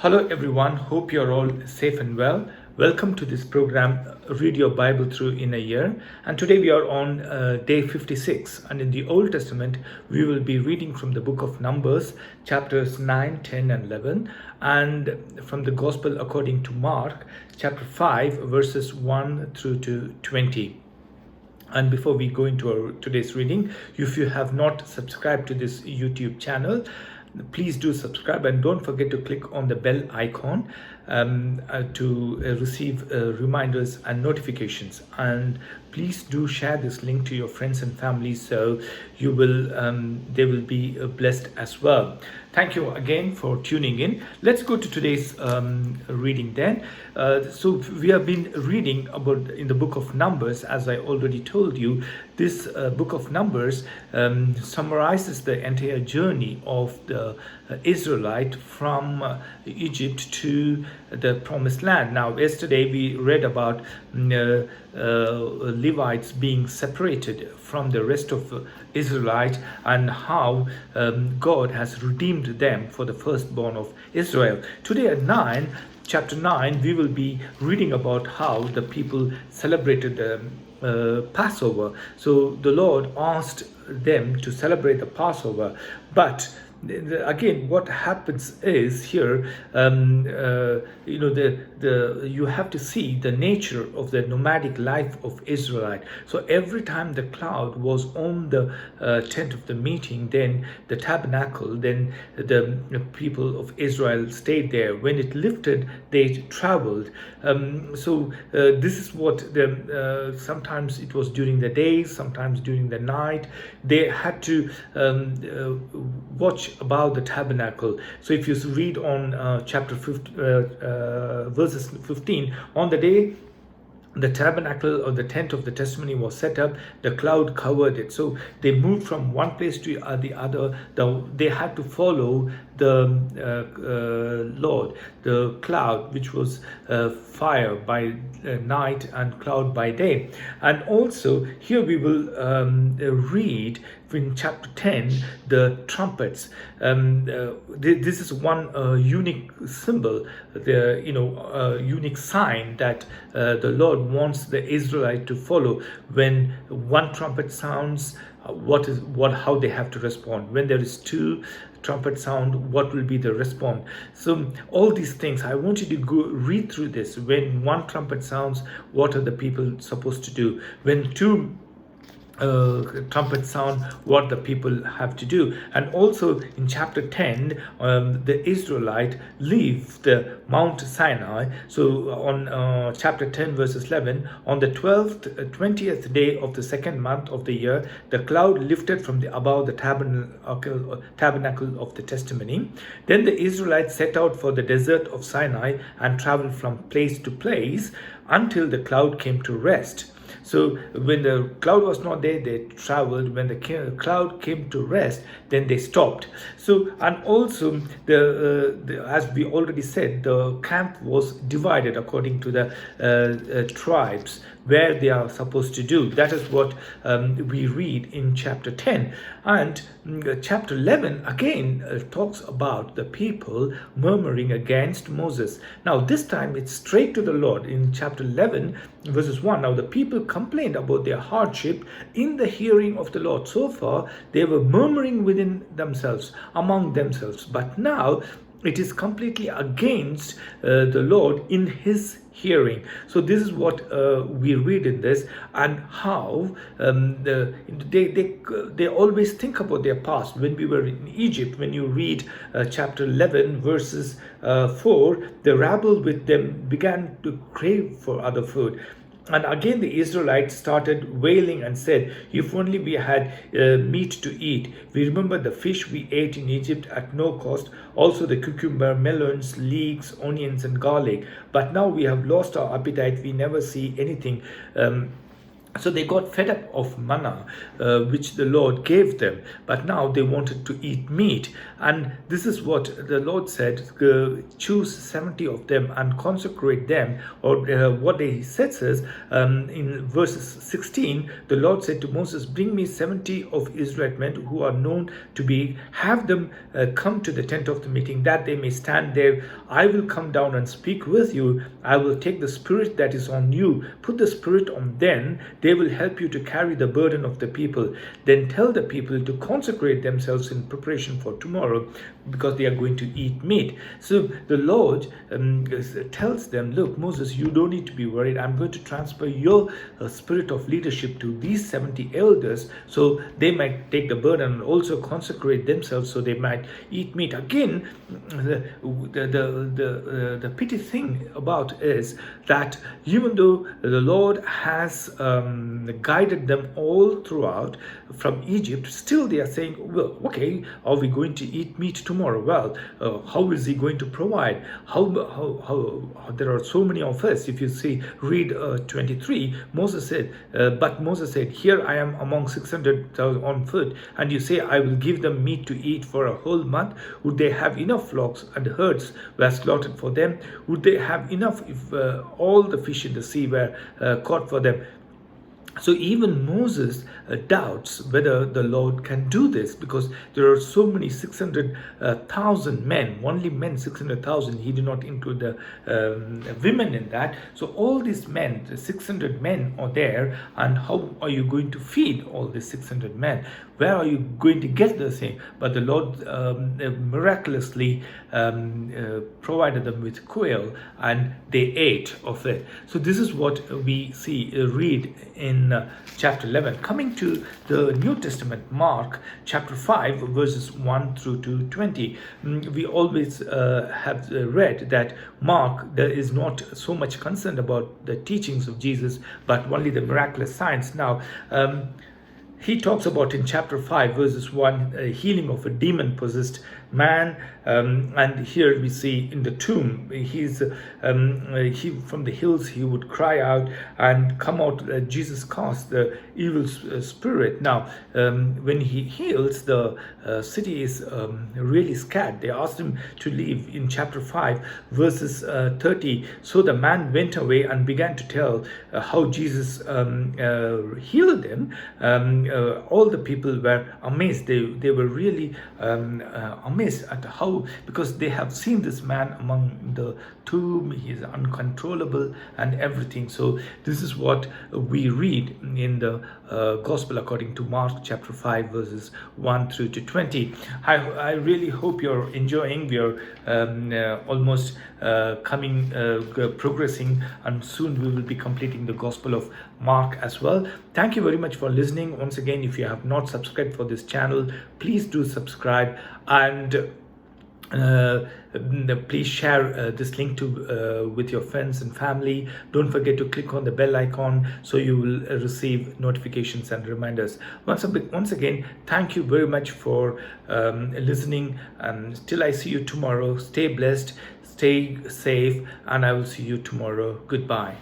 Hello everyone, hope you're all safe and well. Welcome to this program, Read Your Bible Through in a Year. And today we are on day 56. And in the Old Testament, we will be reading from the book of Numbers, chapters 9, 10, and 11. And from the Gospel according to Mark, chapter 5, verses 1 through to 20. And before we go into our today's reading, if you have not subscribed to this YouTube channel, please do subscribe and don't forget to click on the bell icon to receive reminders and notifications. And please do share this link to your friends and family so you will they will be blessed as well. Thank you again for tuning in. Let's go to today's reading then. So we have been reading about in the book of Numbers. As I already told you, this book of Numbers summarizes the entire journey of the Israelite from Egypt to the promised land. Now, yesterday we read about Levites being separated from the rest of Israelite and how God has redeemed them for the firstborn of Israel. Today at chapter 9, we will be reading about how the people celebrated the Passover. So the Lord asked them to celebrate the Passover, but again, what happens is here, you have to see the nature of the nomadic life of Israelite. So every time the cloud was on the tent of the meeting, then the tabernacle, then the people of Israel stayed there. When it lifted, they traveled. This is what sometimes it was during the day, sometimes during the night. They had to watch about the tabernacle. So if you read on chapter 15, verses 15, on the day the tabernacle or the tent of the testimony was set up, the cloud covered it. So they moved from one place to the other. They had to follow the Lord, the cloud, which was fire by night and cloud by day. And also here we will read in chapter 10 the trumpets. This is one unique symbol, the unique sign that the Lord wants the Israelite to follow. When one trumpet sounds, how they have to respond. When there is two trumpet sound, what will be the response? So all these things, I want you to go read through this. When one trumpet sounds, what are the people supposed to do? When two trumpet sound, what the people have to do. And also in chapter 10, the Israelite leave the Mount Sinai. So on chapter 10 verses 11, on the 20th day of the second month of the year, the cloud lifted from above the tabernacle of the testimony. Then the Israelites set out for the desert of Sinai and traveled from place to place until the cloud came to rest. So when the cloud was not there, they traveled. When the cloud came to rest, then they stopped. So, and also as we already said, the camp was divided according to the tribes where they are supposed to do. That is what we read in chapter 10. And chapter 11 again talks about the people murmuring against Moses. Now this time it's straight to the Lord. In chapter 11 verses 1, now the people complained about their hardship in the hearing of the Lord. So far they were murmuring within themselves, among themselves, but now it is completely against the Lord in his hearing. So this is what we read in this, and how they always think about their past. When we were in Egypt, when you read chapter 11 verses 4, the rabble with them began to crave for other food. And again the Israelites started wailing and said, if only we had meat to eat. We remember the fish we ate in Egypt at no cost, also the cucumber, melons, leeks, onions and garlic. But now we have lost our appetite. We never see anything So they got fed up of manna, which the Lord gave them, but now they wanted to eat meat. And this is what the Lord said: choose 70 of them and consecrate them. Or what he says is, in verses 16, the Lord said to Moses, bring me 70 of Israelite men who are known to be, have them come to the tent of the meeting, that they may stand there. I will come down and speak with you. I will take the spirit that is on you, put the spirit on them. They will help you to carry the burden of the people. Then tell the people to consecrate themselves in preparation for tomorrow, because they are going to eat meat. So the Lord tells them, look, Moses, you don't need to be worried. I'm going to transfer your spirit of leadership to these 70 elders, so they might take the burden and also consecrate themselves, so they might eat meat. Again, the pity thing about is that even though the Lord has guided them all throughout from Egypt, still they are saying, well, okay, are we going to eat meat tomorrow? Well, how is he going to provide? How there are so many of us. If you read 23, Moses said, but Moses said, here I am among 600,000 on foot, and you say I will give them meat to eat for a whole month. Would they have enough flocks and herds were slaughtered for them? Would they have enough if all the fish in the sea were caught for them? So even Moses doubts whether the Lord can do this, because there are so many 600,000 men, only men 600,000. He did not include the women in that. So all these men, the 600 men are there, and how are you going to feed all these 600 men? Where are you going to get the thing? But the Lord miraculously provided them with quail, and they ate of it. So this is what we read in chapter 11. Coming to the New Testament, Mark chapter 5 verses 1 through to 20. We always have read that Mark is not so much concerned about the teachings of Jesus, but only the miraculous signs. Now, he talks about in chapter 5 verses 1 healing of a demon possessed man, and here we see in the tomb, he from the hills he would cry out and come out. Jesus cast the evil spirit. Now when he heals, the city is really scared. They asked him to leave in chapter 5 verses 30. So the man went away and began to tell how Jesus healed him. All the people were amazed. They were really amazed at how, because they have seen this man among the tomb. He is uncontrollable and everything. So this is what we read in the Gospel according to Mark chapter 5 verses 1 through to 20. I really hope you're enjoying. We are almost progressing, and soon we will be completing the Gospel of Mark as well. Thank you very much for listening. Once again, if you have not subscribed for this channel, please do subscribe, and please share this link with your friends and family. Don't forget to click on the bell icon so you will receive notifications and reminders. Once again, thank you very much for listening, and till I see you tomorrow, stay blessed, stay safe, and I will see you tomorrow. Goodbye.